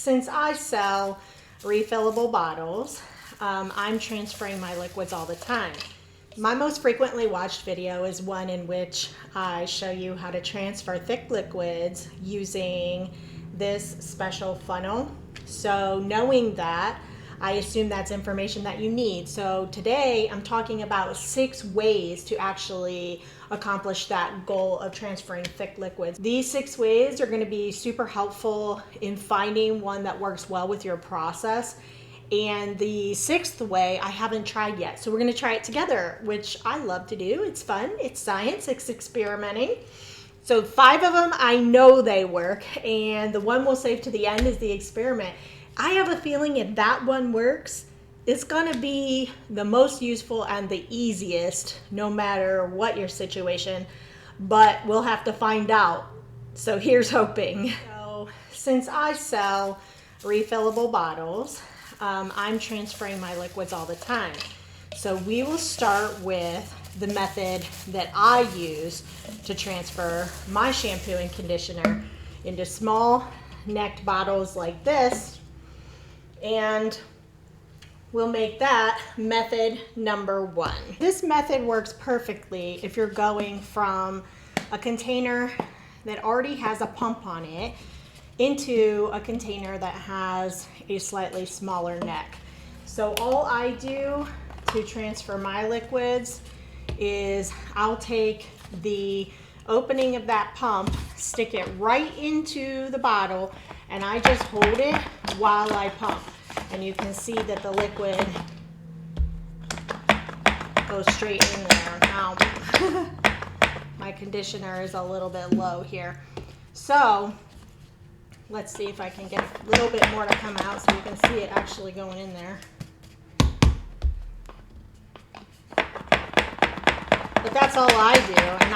since I sell refillable bottles, I'm transferring my liquids all the time. My most frequently watched video is one in which I show you how to transfer thick liquids using this special funnel. So knowing that, I assume that's information that you need. So today I'm talking about 6 ways to actually accomplish that goal of transferring thick liquids. These 6 ways are going to be super helpful in finding one that works well with your process. And the 6th way I haven't tried yet. So we're going to try it together, which I love to do. It's fun, it's science, it's experimenting. So 5 of them, I know they work, and the one we'll save to the end is the experiment. I have a feeling if that one works, it's gonna be the most useful and the easiest, no matter what your situation, but we'll have to find out. So here's hoping. So since I sell refillable bottles, I'm transferring my liquids all the time. So we will start with the method that I use to transfer my shampoo and conditioner into small necked bottles like this. And we'll make that method number 1. This method works perfectly if you're going from a container that already has a pump on it into a container that has a slightly smaller neck. So all I do to transfer my liquids is I'll take the opening of that pump, stick it right into the bottle, and I just hold it while I pump. And you can see that the liquid goes straight in there. Now, my conditioner is a little bit low here. So, let's see if I can get a little bit more to come out so you can see it actually going in there. But that's all I do, and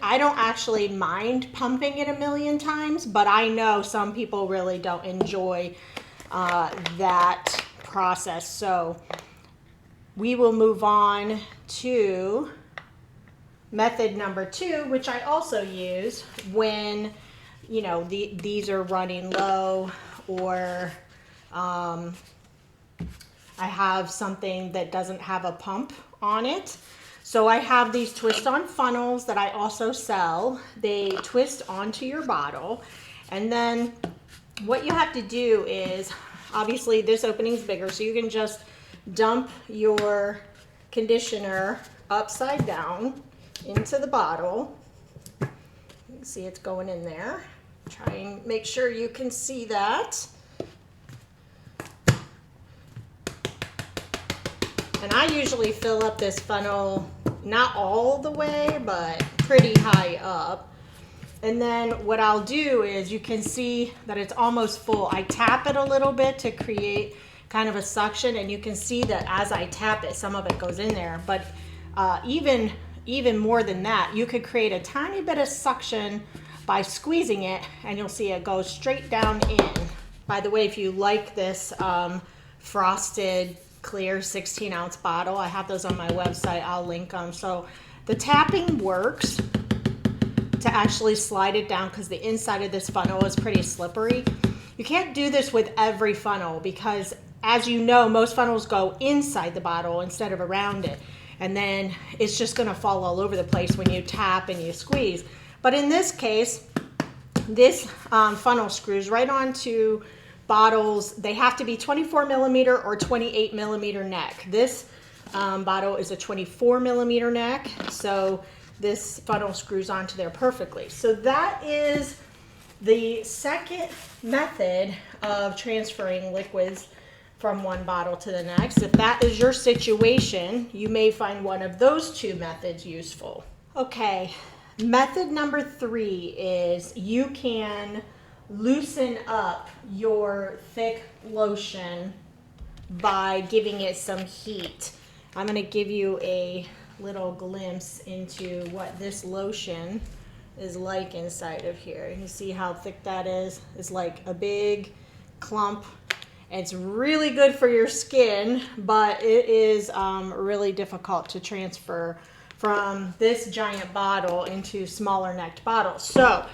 I don't actually mind pumping it a million times, but I know some people really don't enjoy that process. So we will move on to method number 2, which I also use when, you know, these are running low, or I have something that doesn't have a pump on it. So I have these twist-on funnels that I also sell. They twist onto your bottle, and then what you have to do is, obviously this opening is bigger, so you can just dump your conditioner upside down into the bottle. You can see it's going in there. Try and make sure you can see that. And I usually fill up this funnel not all the way, but pretty high up. And then what I'll do is, you can see that it's almost full. I tap it a little bit to create kind of a suction, and you can see that as I tap it, some of it goes in there. But even more than that, you could create a tiny bit of suction by squeezing it, and you'll see it goes straight down in. By the way, if you like this frosted clear 16-ounce bottle, I have those on my website. I'll link them. So the tapping works to actually slide it down, because the inside of this funnel is pretty slippery. You can't do this with every funnel, because as you know, most funnels go inside the bottle instead of around it, and then it's just going to fall all over the place when you tap and you squeeze. But in this case, this funnel screws right onto bottles. They have to be 24 millimeter or 28 millimeter neck. This bottle is a 24 millimeter neck, so this funnel screws onto there perfectly. So that is the second method of transferring liquids from one bottle to the next. If that is your situation, you may find one of those 2 methods useful. Okay, method number 3 is you can loosen up your thick lotion by giving it some heat. I'm going to give you a little glimpse into what this lotion is like inside of here. You see how thick that is? It's like a big clump. It's really good for your skin, but it is really difficult to transfer from this giant bottle into smaller necked bottles. So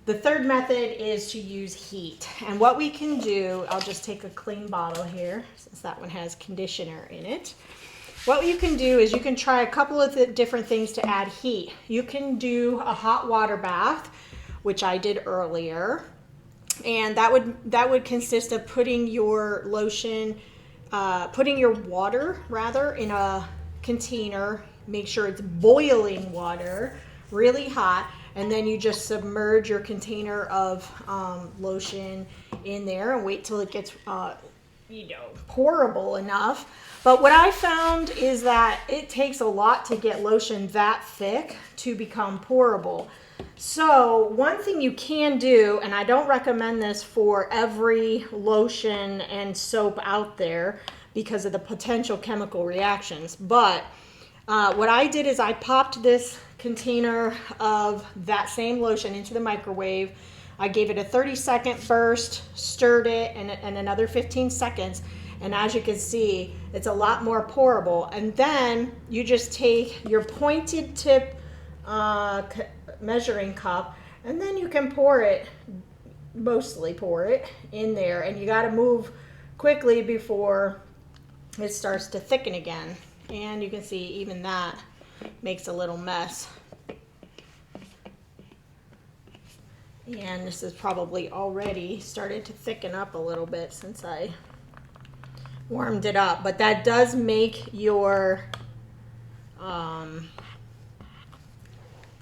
The third method is to use heat. And what we can do, I'll just take a clean bottle here since that one has conditioner in it. What you can do is you can try a couple of different things to add heat. You can do a hot water bath, which I did earlier. And that would consist of putting your lotion, putting your water rather in a container. Make sure it's boiling water, really hot. And then you just submerge your container of lotion in there and wait till it gets, pourable enough. But what I found is that it takes a lot to get lotion that thick to become pourable. So one thing you can do, and I don't recommend this for every lotion and soap out there because of the potential chemical reactions, but what I did is I popped this container of that same lotion into the microwave. I gave it a 30-second burst, stirred it, and another 15 seconds. And as you can see, it's a lot more pourable. And then you just take your pointed tip measuring cup, and then you can mostly pour it in there. And you got to move quickly before it starts to thicken again. And you can see even that makes a little mess. And this is probably already started to thicken up a little bit since I warmed it up. But that does make your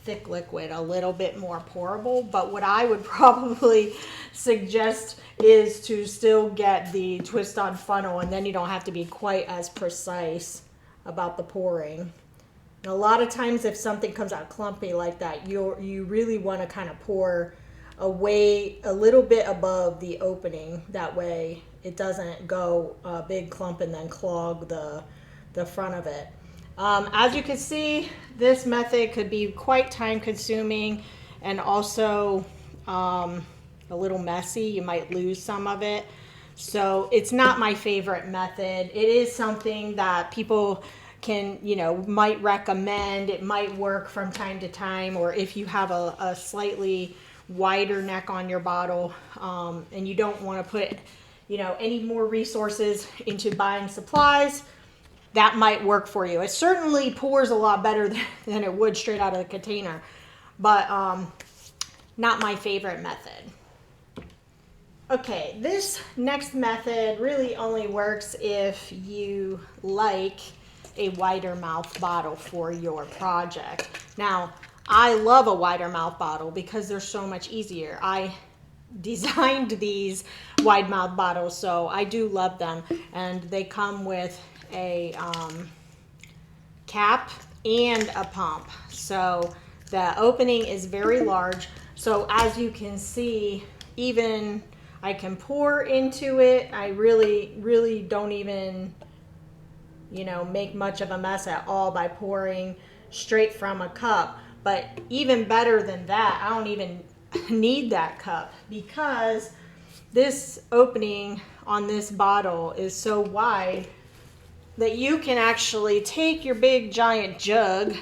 thick liquid a little bit more pourable. But what I would probably suggest is to still get the twist-on funnel, and then you don't have to be quite as precise about the pouring. And a lot of times if something comes out clumpy like that, you really want to kind of pour away a little bit above the opening. That way it doesn't go a big clump and then clog the front of it. As you can see, this method could be quite time consuming and also a little messy. You might lose some of it. So it's not my favorite method. It is something that people can, might recommend. It might work from time to time, or if you have a slightly wider neck on your bottle and you don't want to put, any more resources into buying supplies, that might work for you. It certainly pours a lot better than it would straight out of the container, but not my favorite method. Okay, this next method really only works if you like a wider mouth bottle for your project. Now, I love a wider mouth bottle because they're so much easier. I designed these wide mouth bottles, so I do love them. And they come with a cap and a pump. So the opening is very large. So as you can see, even I can pour into it. I really don't even, make much of a mess at all by pouring straight from a cup. But even better than that, I don't even need that cup because this opening on this bottle is so wide that you can actually take your big giant jug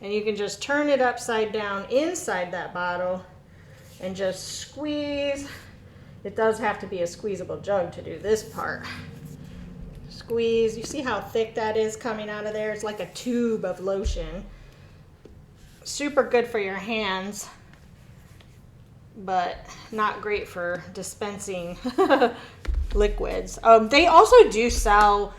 and you can just turn it upside down inside that bottle and just squeeze. It does have to be a squeezable jug to do this part. Squeeze. You see how thick that is coming out of there? It's like a tube of lotion. Super good for your hands, but not great for dispensing liquids. They also do sell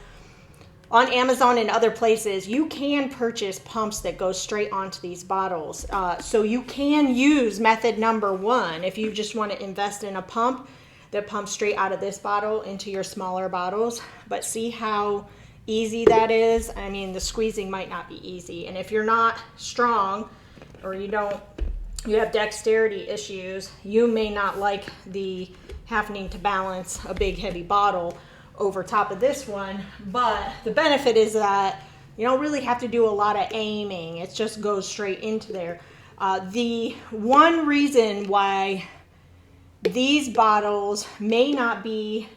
on Amazon and other places. You can purchase pumps that go straight onto these bottles. So you can use method number 1 if you just want to invest in a pump that pumps straight out of this bottle into your smaller bottles. But see how easy that is? I mean, the squeezing might not be easy. And if you're not strong or you have dexterity issues, you may not like the having to balance a big heavy bottle over top of this one. But the benefit is that you don't really have to do a lot of aiming. It just goes straight into there. The one reason why these bottles may not be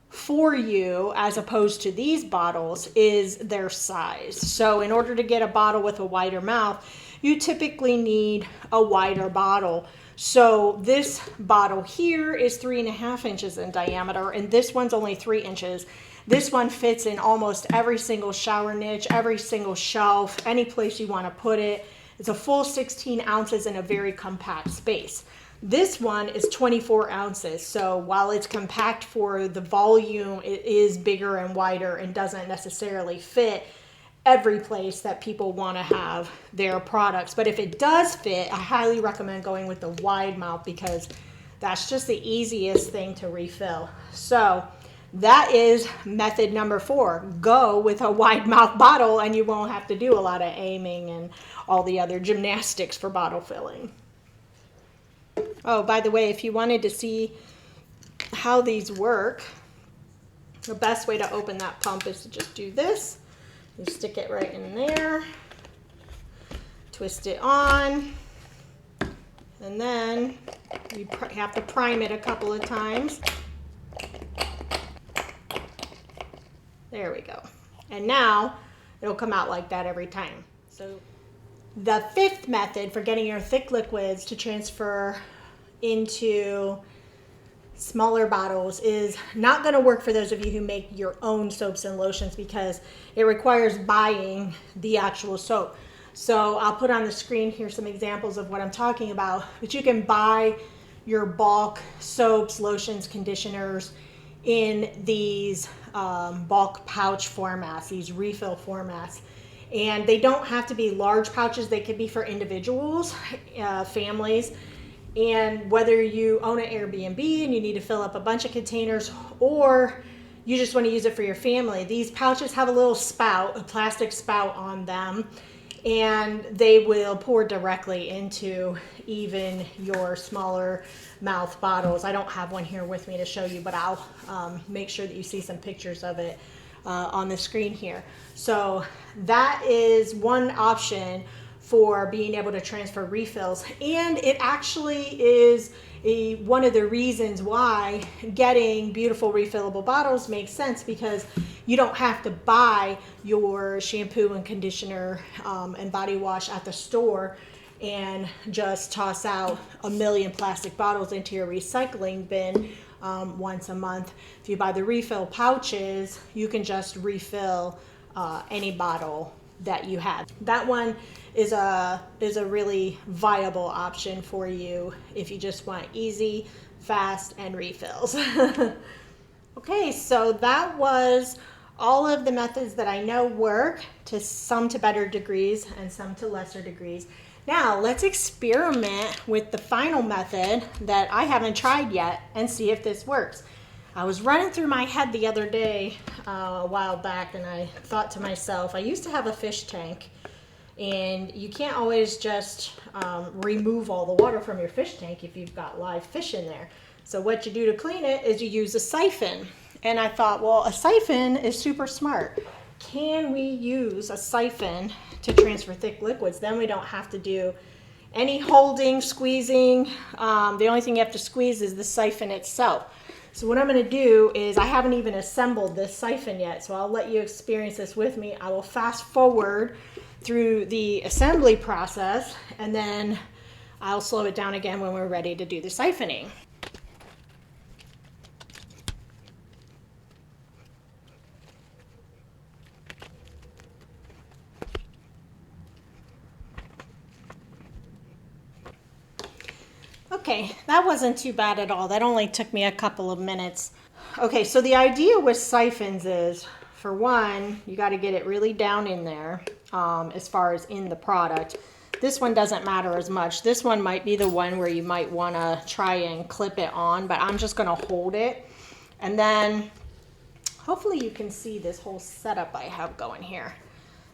for you as opposed to these bottles is their size. So in order to get a bottle with a wider mouth, you typically need a wider bottle. So this bottle here is 3.5 inches in diameter, and this one's only 3 inches. This one fits in almost every single shower niche, every single shelf, any place you want to put it. It's a full 16 ounces in a very compact space. This one is 24 ounces. So while it's compact for the volume, it is bigger and wider and doesn't necessarily fit every place that people want to have their products. But if it does fit, I highly recommend going with the wide mouth because that's just the easiest thing to refill. So that is method number 4. Go with a wide mouth bottle and you won't have to do a lot of aiming and all the other gymnastics for bottle filling. Oh, by the way, if you wanted to see how these work, the best way to open that pump is to just do this. You stick it right in there, twist it on, and then you have to prime it a couple of times. There we go. And now it'll come out like that every time. So the 5th method for getting your thick liquids to transfer into smaller bottles is not going to work for those of you who make your own soaps and lotions because it requires buying the actual soap. So I'll put on the screen here some examples of what I'm talking about, but you can buy your bulk soaps, lotions, conditioners in these bulk pouch formats, these refill formats. And they don't have to be large pouches. They could be for individuals, families. And whether you own an Airbnb and you need to fill up a bunch of containers or you just want to use it for your family, these pouches have a little spout, a plastic spout on them, and they will pour directly into even your smaller mouth bottles. I don't have one here with me to show you, but I'll make sure that you see some pictures of it on the screen here. So that is one option for being able to transfer refills, and it actually is one of the reasons why getting beautiful refillable bottles makes sense, because you don't have to buy your shampoo and conditioner and body wash at the store and just toss out a million plastic bottles into your recycling bin once a month. If you buy the refill pouches, you can just refill any bottle that you have. That one is a really viable option for you if you just want easy, fast, and refills. Okay, so that was all of the methods that I know work, some to better degrees and some to lesser degrees. Now let's experiment with the final method that I haven't tried yet and see if this works. I was running through my head the other day, a while back, and I thought to myself, I used to have a fish tank, and you can't always just remove all the water from your fish tank if you've got live fish in there. So what you do to clean it is you use a siphon. And I thought, well, a siphon is super smart. Can we use a siphon to transfer thick liquids? Then we don't have to do any holding, squeezing. The only thing you have to squeeze is the siphon itself. So what I'm going to do is, I haven't even assembled this siphon yet, so I'll let you experience this with me. I will fast forward through the assembly process, and then I'll slow it down again when we're ready to do the siphoning. Okay, that wasn't too bad at all. That only took me a couple of minutes. Okay, so the idea with siphons is, for one, you got to get it really down in there as far as in the product. This one doesn't matter as much. This one might be the one where you might want to try and clip it on, but I'm just going to hold it. And then hopefully you can see this whole setup I have going here.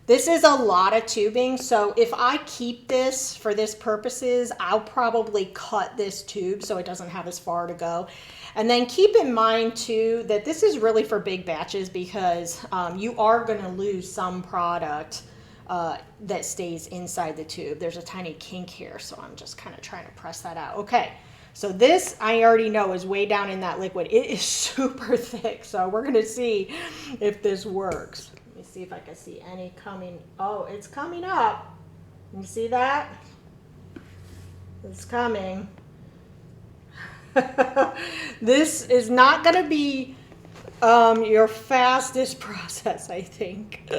This is a lot of tubing, so if I keep this for this purposes, I'll probably cut this tube so it doesn't have as far to go. And then keep in mind too that this is really for big batches, because you are going to lose some product that stays inside the tube. There's a tiny kink here, so I'm just kind of trying to press that out. Okay, so this I already know is way down in that liquid. It is super thick, so we're going to see if this works. Let me see if I can see any coming. Oh, it's coming up. You see that? It's coming. This is not going to be your fastest process, I think.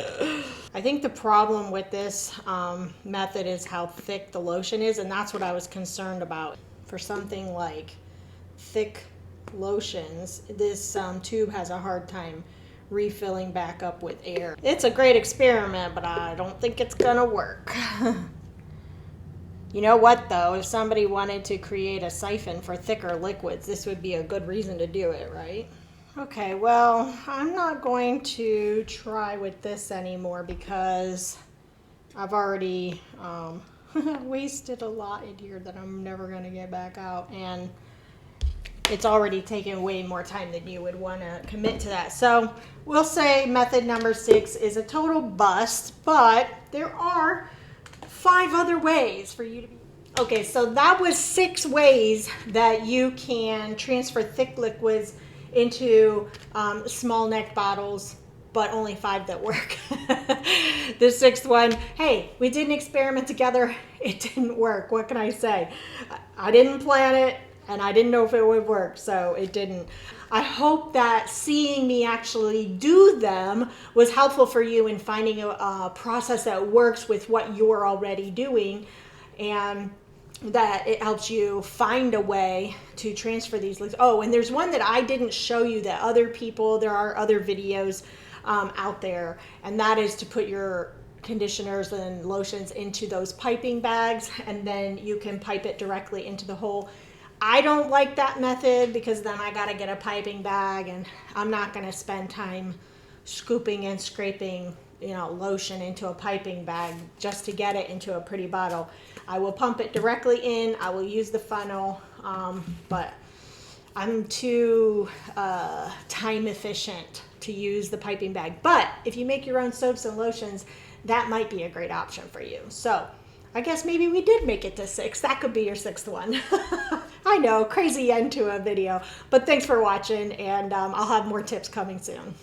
I think the problem with this method is how thick the lotion is, and that's what I was concerned about. For something like thick lotions, this tube has a hard time refilling back up with air. It's a great experiment, but I don't think it's gonna work. You know what though, if somebody wanted to create a siphon for thicker liquids, this would be a good reason to do it, right? Okay, well, I'm not going to try with this anymore because I've already wasted a lot in here that I'm never going to get back out, and it's already taken way more time than you would want to commit to that. So we'll say method number 6 is a total bust, but there are 5 other ways for you to be. Okay, so that was 6 ways that you can transfer thick liquids into small neck bottles, but only 5 that work. The 6th one, hey, we did an experiment together. It didn't work. What can I say? I didn't plan it, and I didn't know if it would work, so it didn't. I hope that seeing me actually do them was helpful for you in finding a process that works with what you're already doing, and that it helps you find a way to transfer these liquids. Oh, and there's one that I didn't show you that there are other videos out there, and that is to put your conditioners and lotions into those piping bags, and then you can pipe it directly into the hole. I don't like that method because then I gotta get a piping bag, and I'm not gonna spend time scooping and scraping, lotion into a piping bag just to get it into a pretty bottle. I will pump it directly in. I will use the funnel, but I'm too time efficient to use the piping bag. But if you make your own soaps and lotions, that might be a great option for you. So I guess maybe we did make it to 6. That could be your 6th one. I know, crazy end to a video, but thanks for watching, and I'll have more tips coming soon.